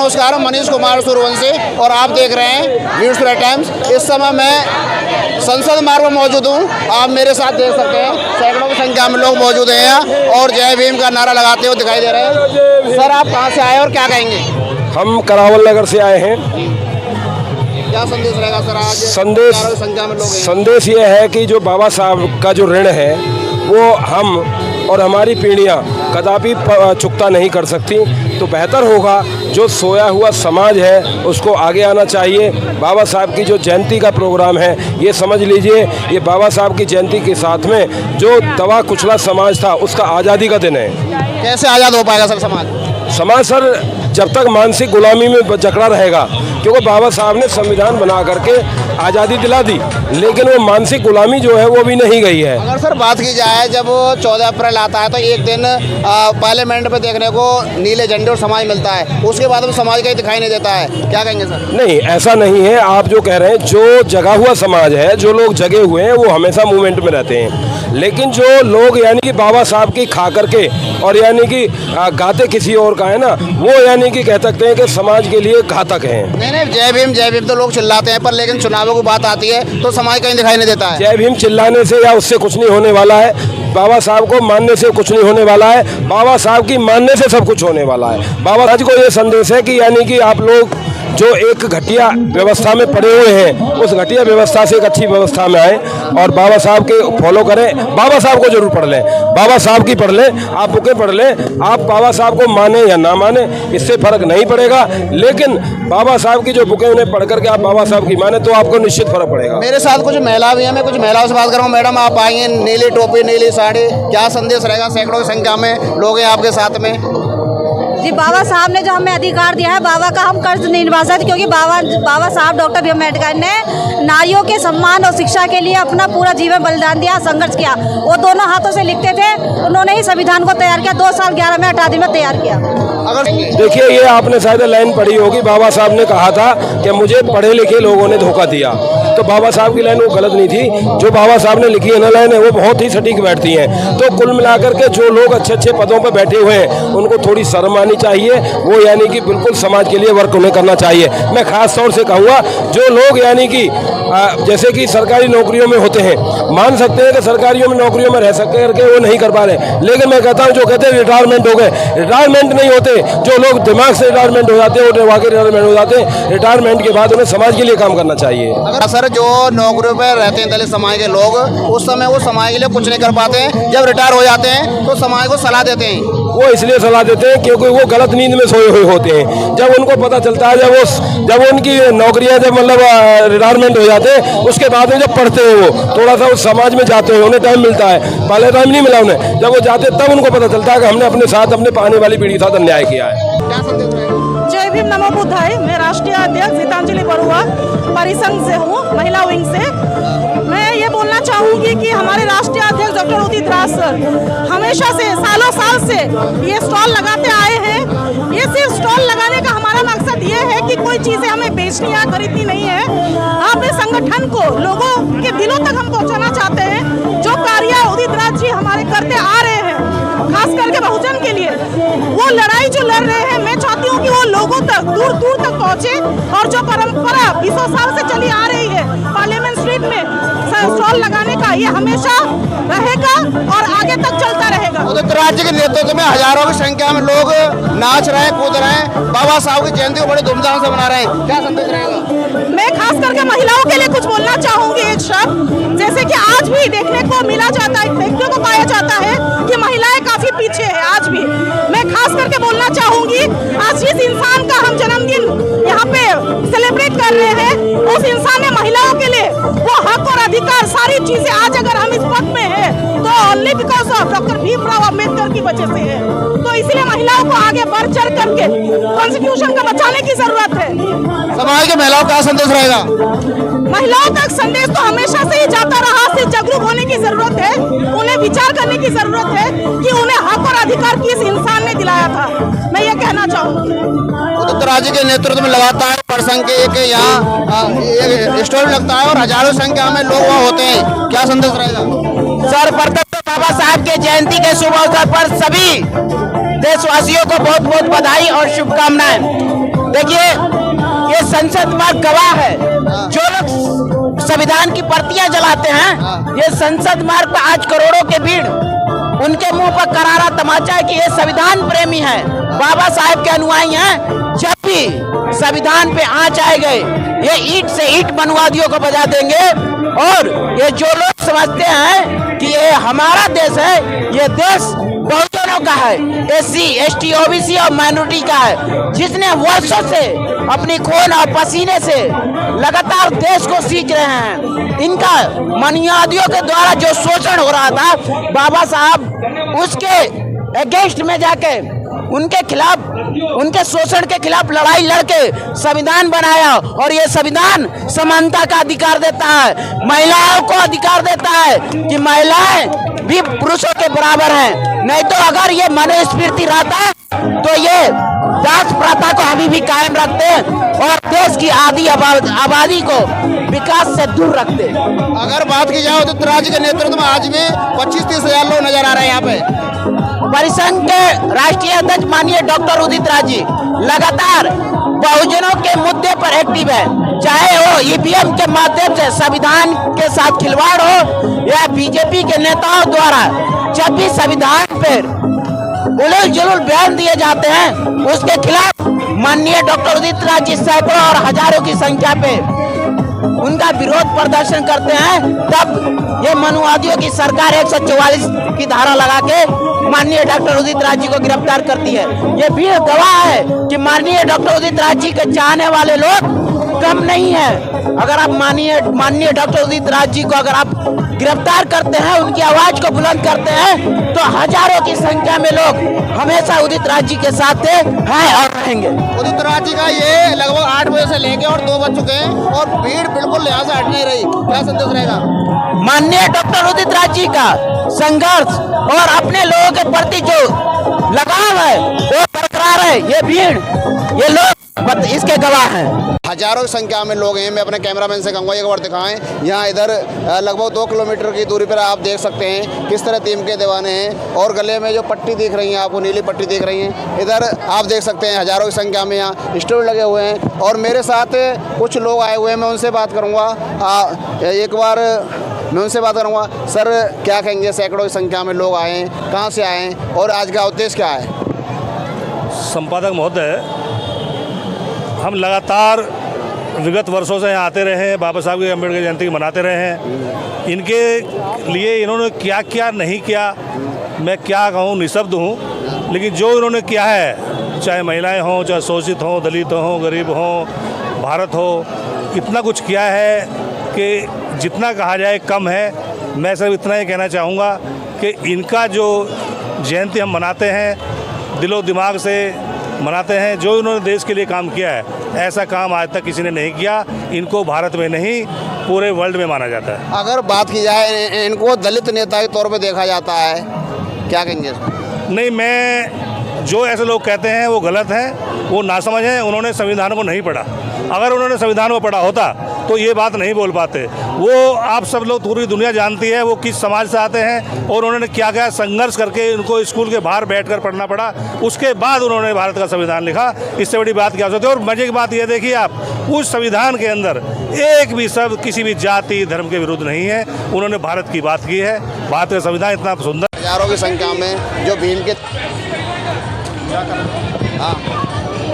नमस्कार, मनीष कुमार सूर्यवंशी और आप देख रहे हैं न्यूज़ टुडे टाइम्स। इस समय मैं संसद मार्ग में मौजूद हूँ। आप मेरे साथ देख सकते हैं सैकड़ों की संख्या में लोग मौजूद हैं यहाँ और जय भीम का नारा लगाते हुए दिखाई दे रहे हैं। सर, आप कहाँ से आए और क्या कहेंगे? हम करावल नगर से आए हैं। क्या संदेश रहेगा सर आज? संख्या में लोग हैं। संदेश ये है कि जो बाबा साहब का जो ऋण है वो हम और हमारी पीढ़ियाँ कदापि चुकता नहीं कर सकती। तो बेहतर होगा जो सोया हुआ समाज है उसको आगे आना चाहिए। बाबा साहब की जो जयंती का प्रोग्राम है, ये समझ लीजिए ये बाबा साहब की जयंती के साथ में जो दबा कुचला समाज था उसका आज़ादी का दिन है। कैसे आज़ाद हो पाएगा सर समाज? समाज सर जब तक मानसिक गुलामी में जकड़ा रहेगा, क्योंकि बाबा साहब ने संविधान बना करके आज़ादी दिला दी, लेकिन वो मानसिक गुलामी जो है वो भी नहीं गई है। अगर सर बात की जाए, जब 14 अप्रैल आता है तो एक दिन पार्लियामेंट में देखने को नीले झंडे और समाज मिलता है, उसके बाद में समाज कहीं दिखाई नहीं देता है, क्या कहेंगे सर? नहीं, ऐसा नहीं है। आप जो कह रहे हैं, जो जगा हुआ समाज है, जो लोग जगे हुए हैं वो हमेशा मूवमेंट में रहते हैं, लेकिन जो लोग यानी कि बाबा साहब की खा करके और यानी कि गाते किसी और का है ना, वो यानी कि कह सकते हैं कि समाज के लिए घातक हैं। नहीं, जय भीम तो लोग चिल्लाते हैं, पर लेकिन चुनावों की बात आती है तो समाज कहीं दिखाई नहीं देता है। जय भीम चिल्लाने से या उससे कुछ नहीं होने वाला है। बाबा साहब को मानने से कुछ नहीं होने वाला है। बाबा साहब की मानने से सब कुछ होने वाला है। बाबा साहब को ये संदेश है कि यानी कि आप लोग जो एक घटिया व्यवस्था में पड़े हुए हैं, उस घटिया व्यवस्था से एक अच्छी व्यवस्था में आए और बाबा साहब के फॉलो करें। बाबा साहब को जरूर पढ़ लें, बाबा साहब की पढ़ लें, आप बुकें पढ़ लें। आप बाबा साहब को माने या ना माने इससे फर्क नहीं पड़ेगा, लेकिन बाबा साहब की जो बुकें उन्हें पढ़ करके आप बाबा साहब की माने तो आपको निश्चित फर्क पड़ेगा। मेरे साथ कुछ महिला भी हैं, मैं कुछ महिलाओं से बात कर रहा हूँ। मैडम, आप आएंगे, नीली टोपी नीली साड़ी, क्या संदेश रहेगा? सैकड़ों की संख्या में लोग हैं आपके साथ में। जी, बाबा साहब ने जो हमें अधिकार दिया है, बाबा का हम कर्ज नहीं निभा सकते, क्योंकि बाबा साहब डॉक्टर भीम अम्बेडकर ने नारियों के सम्मान और शिक्षा के लिए अपना पूरा जीवन बलिदान दिया, संघर्ष किया। वो दोनों हाथों से लिखते थे, उन्होंने ही संविधान को तैयार किया, 2 साल 11 महीने 18 दिन में तैयार किया। अगर देखिए, ये आपने शायद लाइन पढ़ी होगी, बाबा साहब ने कहा था कि मुझे पढ़े लिखे लोगों ने धोखा दिया। तो बाबा साहब की लाइन वो गलत नहीं थी। जो बाबा साहब ने लिखी है ना लाइन, वो बहुत ही सटीक बैठती हैं। तो कुल मिलाकर के जो लोग अच्छे अच्छे पदों पर बैठे हुए हैं उनको थोड़ी शर्म आनी चाहिए। वो यानी कि बिल्कुल समाज के लिए वर्क उन्हें करना चाहिए। मैं खास तौर से कहूँगा जो लोग यानी कि जैसे कि सरकारी नौकरियों में होते हैं, मान सकते हैं कि सरकारियों में नौकरियों में रह सकते हैं करके वो नहीं कर पा रहे, लेकिन मैं कहता हूँ जो कहते हैं रिटायरमेंट हो गए, रिटायरमेंट नहीं होते। जो लोग दिमाग से रिटायरमेंट हो जाते हैं वो वाकई रिटायरमेंट हो जाते हैं। रिटायरमेंट के बाद उन्हें समाज के लिए काम करना चाहिए। अगर सर जो नौकरियों पर रहते हैं दलित समाज के लोग, उस समय वो समाज के लिए कुछ नहीं कर पाते हैं, जब रिटायर हो जाते हैं तो समाज को सलाह देते हैं। वो इसलिए सलाह देते हैं क्योंकि वो गलत नींद में सोए हुए होते हैं। जब उनको पता चलता है, जब उनकी नौकरियां जब मतलब रिटायरमेंट हो जाते हैं, उसके बाद में जब पढ़ते हैं वो थोड़ा सा उस समाज में जाते हैं, उन्हें टाइम मिलता है। पहले टाइम नहीं मिला उन्हें, जब वो जाते तब उनको पता चलता है कि हमने अपने साथ अपने आने वाली पीढ़ी के साथ अन्याय किया है। क्या संदेश रहेगा? जय भीम, नमो बुद्धाय। मैं राष्ट्रीय अध्यक्ष गीतांजलि बरुआ परिसंघ से हूँ, महिला विंग से। मैं ये बोलना चाहूँगी कि हमारे राष्ट्रीय अध्यक्ष डॉक्टर उदित राज सर हमेशा से सालों साल से ये स्टॉल लगाते आए हैं। ये सिर्फ स्टॉल लगाने का हमारा मकसद ये है कि कोई चीज़ें हमें बेचनी या खरीदनी नहीं है। अपने संगठन को लोगों के दिलों तक हम पहुँचाना चाहते हैं। जो कार्य उदित राज जी हमारे करते आ रहे हैं, खास करके बहुजन के लिए, वो लड़ाई जो लड़ रहे हैं, मैं चाहती हूँ कि वो लोगों तक दूर दूर तक पहुँचे। और जो परंपरा 20 साल से चली आ रही है पार्लियामेंट स्ट्रीट में स्टॉल लगाने का, ये हमेशा रहेगा और आगे तक चलता रहेगा। उदित राज जी के नेतृत्व में हजारों की संख्या में लोग नाच रहे हैं, कूद रहे हैं, बाबा साहब की जयंती को बड़े धूमधाम से मना रहे हैं। क्या संदेश रहेगा? मैं खास करके महिलाओं के लिए कुछ बोलना चाहूंगी। एक शब्द, जैसे कि आज भी देखने को मिला जाता है, देखने को पाया जाता है कि महिलाएं काफी पीछे है आज भी। मैं खास करके बोलना चाहूंगी, आज जिस इंसान का हम जन्मदिन यहाँ पे सेलिब्रेट कर रहे हैं, उस इंसान ने महिलाओं के लिए वो हक और अधिकार, सारी चीजें आज अगर हम इस पद में है तो only because of doctor Bhimrao Ambedkar की वजह से है। तो इसलिए महिलाओं को आगे बढ़ चढ़ करके कॉन्स्टिट्यूशन को बचाने की जरूरत है। समाज के महिलाओं का संदेश रहेगा? महिलाओं तक संदेश तो हमेशा से ही जाता रहा, सिर्फ जागरूक होने की जरूरत है, उन्हें विचार करने की जरूरत है कि उन्हें हक और अधिकार किस इंसान ने दिलाया था। मैं ये कहना चाहूँगी। उदित राज जी के नेतृत्व में लगातार परिसंघ के एक यहाँ स्टॉल लगता है और हजारों संख्या में लोग वहाँ होते हैं, क्या संदेश रहेगा? सर्वप्रथम बाबा साहब के जयंती के शुभ अवसर पर सभी देशवासियों को बहुत बहुत बधाई और शुभकामनाएं। देखिए ये संसद मार्ग गवाह है। जो लोग संविधान की प्रतियां जलाते हैं, ये संसद मार्ग पर आज करोड़ों के भीड़, उनके मुंह पर करारा तमाचा है कि ये संविधान प्रेमी है, बाबा साहेब के अनुयायी हैं। जब भी संविधान पे आंच आएंगे, ये ईंट से ईंट मनवादियों को बजा देंगे। और ये जो लोग समझते हैं कि ये हमारा देश है, ये देश बहुजनों का है, SC, ST, OBC और माइनॉरिटी का है, जिसने वर्षों से अपनी खून और पसीने से लगातार देश को सींच रहे हैं। इनका मनवादियों के द्वारा जो शोषण हो रहा था, बाबा साहब उसके अगेंस्ट में जाके उनके खिलाफ, उनके शोषण के खिलाफ लड़ाई लड़के संविधान बनाया। और ये संविधान समानता का अधिकार देता है, महिलाओं को अधिकार देता है कि महिलाएं भी पुरुषों के बराबर हैं। नहीं तो अगर ये मनुस्मृति रहता तो ये जात प्रथा को अभी भी कायम रखते और देश की आधी आबादी को विकास से दूर रखते। अगर बात की जाए उदित राज के नेतृत्व में आज भी 25-30 हजार लोग नजर आ रहे हैं यहाँ पे। परिसंघ के राष्ट्रीय अध्यक्ष माननीय डॉक्टर उदित राज जी लगातार बहुजनों के मुद्दे पर एक्टिव है, चाहे वो EVM के माध्यम से संविधान के साथ खिलवाड़ हो या बीजेपी के नेताओं द्वारा जब भी संविधान पर उलझ जुलूल बयान दिए जाते हैं, उसके खिलाफ माननीय डॉक्टर उदित राज जी सैकड़ों और हजारों की संख्या पे उनका विरोध प्रदर्शन करते हैं। तब ये मनुवादियों की सरकार 144 की धारा लगा के माननीय डॉक्टर उदित राज जी को गिरफ्तार करती है। ये भी गवाह है कि माननीय डॉक्टर उदित राज जी के चाहने वाले लोग कम नहीं है। अगर आप माननीय डॉक्टर उदित राज जी को अगर आप गिरफ्तार करते हैं, उनकी आवाज को बुलंद करते हैं, तो हजारों की संख्या में लोग हमेशा उदित राज जी के साथ हैं और रहेंगे। उदित राज जी का ये लगभग 8 बजे से लेके और 2 बज चुके हैं और भीड़ बिल्कुल यहाँ से हट नहीं रही, क्या संदेश रहेगा? माननीय डॉक्टर उदित राज जी का संघर्ष और अपने लोगों के प्रति जो लगाव है वो बरकरार है। ये भीड़, ये लोग इसके गवाह हैं। हजारों की संख्या में लोग हैं। मैं अपने कैमरामैन से कहूँगा एक बार दिखाएं। यहाँ इधर लगभग 2 किलोमीटर की दूरी पर आप देख सकते हैं किस तरह टीम के दीवाने हैं। और गले में जो पट्टी दिख रही है आपको, नीली पट्टी दिख रही है, इधर आप देख सकते हैं हजारों की संख्या में यहाँ स्टॉल लगे हुए हैं। और मेरे साथ कुछ लोग आए हुए हैं, मैं उनसे बात करूँगा। एक बार मैं उनसे बात करूँगा। सर, क्या कहेंगे, सैकड़ों की संख्या में लोग आए हैं, कहाँ से आए हैं और आज का उद्देश्य क्या है? संपादक महोदय, हम लगातार विगत वर्षों से यहाँ आते रहे हैं, बाबा साहब की अम्बेडकर जयंती मनाते रहे हैं। इनके लिए इन्होंने क्या क्या नहीं किया, मैं क्या कहूँ, निःशब्द हूँ। लेकिन जो इन्होंने किया है, चाहे महिलाएं हों, चाहे शोषित हों, दलित हों, गरीब हों, भारत हो, इतना कुछ किया है कि जितना कहा जाए कम है। मैं सिर्फ इतना ही कहना चाहूँगा कि इनका जो जयंती हम मनाते हैं, दिलो दिमाग से मनाते हैं। जो इन्होंने देश के लिए काम किया है, ऐसा काम आज तक किसी ने नहीं किया। इनको भारत में नहीं, पूरे वर्ल्ड में माना जाता है। अगर बात की जाए, इनको दलित नेता के तौर पे देखा जाता है, क्या कहेंगे? नहीं, मैं जो ऐसे लोग कहते हैं वो गलत हैं, वो नासमझ हैं। उन्होंने संविधान को नहीं पढ़ा। अगर उन्होंने संविधान को पढ़ा होता तो ये बात नहीं बोल पाते। वो आप सब लोग, पूरी दुनिया जानती है वो किस समाज से आते हैं और उन्होंने क्या क्या संघर्ष करके उनको स्कूल के बाहर बैठकर पढ़ना पड़ा। उसके बाद उन्होंने भारत का संविधान लिखा। इससे बड़ी बात क्या हो सकती है? और मजे की बात ये देखिए आप, उस संविधान के अंदर एक भी शब्द किसी भी जाति धर्म के विरुद्ध नहीं है। उन्होंने भारत की बात की है। भारत का संविधान इतना सुंदर। हजारों की संख्या में जो भीम के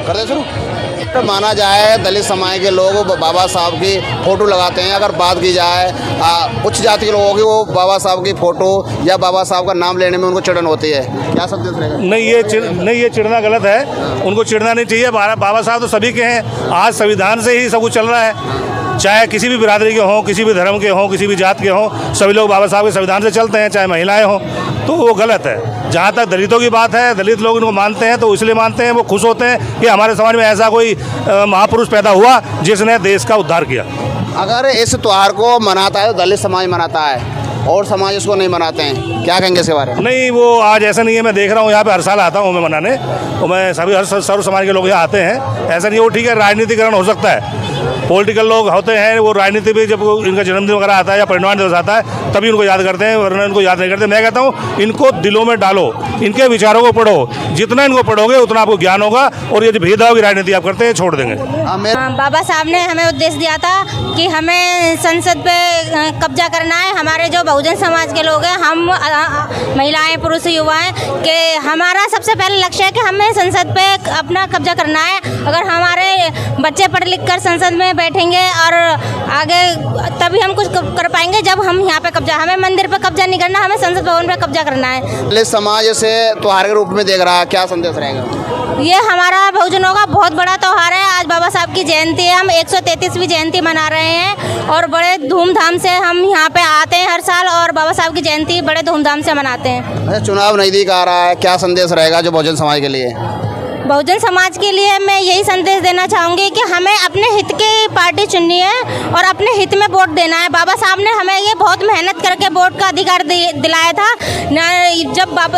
कर दे शुरू तो माना जाए, दलित समाज के लोग बाबा साहब की फ़ोटो लगाते हैं। अगर बात की जाए उच्च जाति के लोगों की, वो बाबा साहब की फ़ोटो या बाबा साहब का नाम लेने में उनको चिढ़न होती है, क्या संदेश रहेगा? नहीं, ये चिढ़ना गलत है। उनको चिढ़ना नहीं चाहिए। बाबा साहब तो सभी के हैं। आज संविधान से ही सब कुछ चल रहा है। चाहे किसी भी बिरादरी के हों, किसी भी धर्म के हों, किसी भी जात के हों, सभी लोग बाबा साहब के संविधान से चलते हैं, चाहे महिलाएं हों। तो वो गलत है। जहाँ तक दलितों की बात है, दलित लोग इनको मानते हैं तो इसलिए मानते हैं, वो खुश होते हैं कि हमारे समाज में ऐसा कोई महापुरुष पैदा हुआ जिसने देश का उद्धार किया। अगर इस त्यौहार को मनाता है तो दलित समाज मनाता है और समाज इसको नहीं मनाते हैं, क्या कहेंगे इसके बारे में? नहीं, वो आज ऐसा नहीं है। मैं देख रहा हूँ यहाँ पे हर साल आता हूँ मैं मनाने, और मैं सभी हर सर्व समाज के लोग यहाँ आते हैं। ऐसा नहीं है। वो ठीक है, राजनीतिकरण हो सकता है, पॉलिटिकल लोग होते हैं वो राजनीति में जब इनका जन्मदिन वगैरह आता है या परिनिर्वाण दिवस आता है तभी उनको याद करते हैं, वरना इनको याद नहीं करते। मैं कहता हूँ इनको दिलों में डालो, इनके विचारों को पढ़ो, जितना इनको पढ़ोगे उतना आपको ज्ञान होगा और ये जो भेदभाव की राजनीति आप करते हैं छोड़ देंगे। बाबा साहब ने हमें उद्देश्य दिया था कि हमें संसद पे कब्जा करना है। हमारे जो बहुजन समाज के लोग हैं, हम महिलाएं, पुरुष, युवाएं, कि हमारा सबसे पहला लक्ष्य है कि हमें संसद पे अपना कब्जा करना है। अगर हमारे बच्चे पढ़ लिख कर संसद में बैठेंगे और आगे तभी हम कुछ कर पाएंगे जब हम यहाँ पे कब्जा, हमें मंदिर पे कब्जा नहीं करना, हमें संसद भवन पे कब्जा करना है। समाज से त्योहार के रूप में देख रहा है, क्या संदेश रहेगा? ये हमारा बहुजनों का बहुत बड़ा त्यौहार है। आज बाबा साहब की जयंती है, हम 133वीं जयंती मना रहे हैं और बड़े धूमधाम से हम यहाँ पे आते हैं हर साल और बाबा साहब की जयंती बड़े धूमधाम से मनाते हैं। अच्छा, चुनाव नज़दीक आ रहा है, क्या संदेश रहेगा जो बहुजन समाज के लिए? बहुजन समाज के लिए मैं यही संदेश देना चाहूँगी कि हमें अपने हित की पार्टी चुननी है और अपने हित में वोट देना है। बाबा साहब ने हमें ये बहुत मेहनत करके वोट का अधिकार दिलाया था।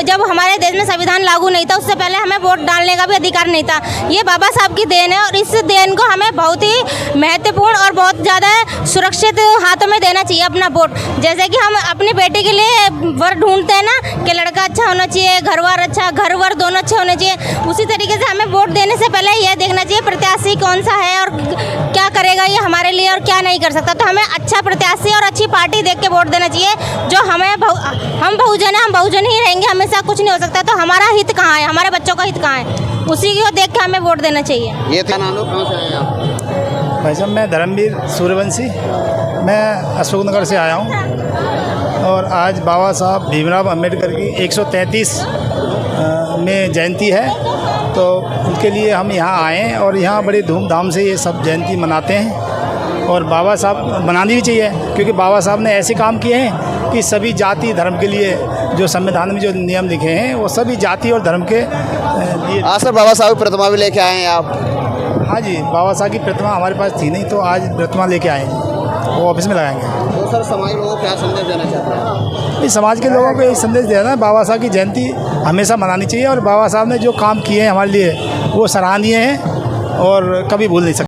जब हमारे देश में संविधान लागू नहीं था उससे पहले हमें वोट डालने का भी अधिकार नहीं था। ये बाबा साहब की देन है और इस देन को हमें बहुत ही महत्वपूर्ण और बहुत ज़्यादा सुरक्षित हाथों में देना चाहिए अपना वोट। जैसे कि हम अपनी बेटी के लिए वर ढूंढते हैं ना कि लड़का अच्छा होना चाहिए, घर वर दोनों अच्छे होने चाहिए, उसी तरीके से हमें वोट देने से पहले यह देखना चाहिए प्रत्याशी कौन सा है और क्या करेगा ये हमारे लिए और क्या नहीं कर सकता। तो हमें अच्छा प्रत्याशी और अच्छी पार्टी देख के वोट देना चाहिए जो हम बहुजन है, हम बहुजन ही रहेंगे हमेशा, कुछ नहीं हो सकता। तो हमारा हित कहाँ है, हमारे बच्चों का हित कहाँ है, उसी को देख के हमें वोट देना चाहिए। ये थे नाम लोग कहाँ से आए आप? भाई साहब मैं धर्मवीर सूर्यवंशी, मैं अशोकनगर से आया हूँ और आज बाबा साहब भीमराव अम्बेडकर की 133 में जयंती है, तो उनके लिए हम यहाँ आए हैं और यहाँ बड़ी धूमधाम से ये सब जयंती मनाते हैं और बाबा साहब मनानी भी चाहिए क्योंकि बाबा साहब ने ऐसे काम किए हैं कि सभी जाति धर्म के लिए जो संविधान में जो नियम लिखे हैं वो सभी जाति और धर्म के लिए। आज सर बाबा साहब की प्रतिमा भी लेके आए हैं आप? हाँ जी, बाबा साहब की प्रतिमा हमारे पास थी नहीं तो आज प्रतिमा लेके आए हैं, वो ऑफिस में लगाएंगे। तो सर समाज लोगों को क्या संदेश देना चाहते हैं? इस समाज के लोगों को ये संदेश देना है, बाबा साहब की जयंती हमेशा मनानी चाहिए और बाबा साहब ने जो काम किए हैं हमारे लिए वो सराहनीय हैं और कभी भूल नहीं सकते।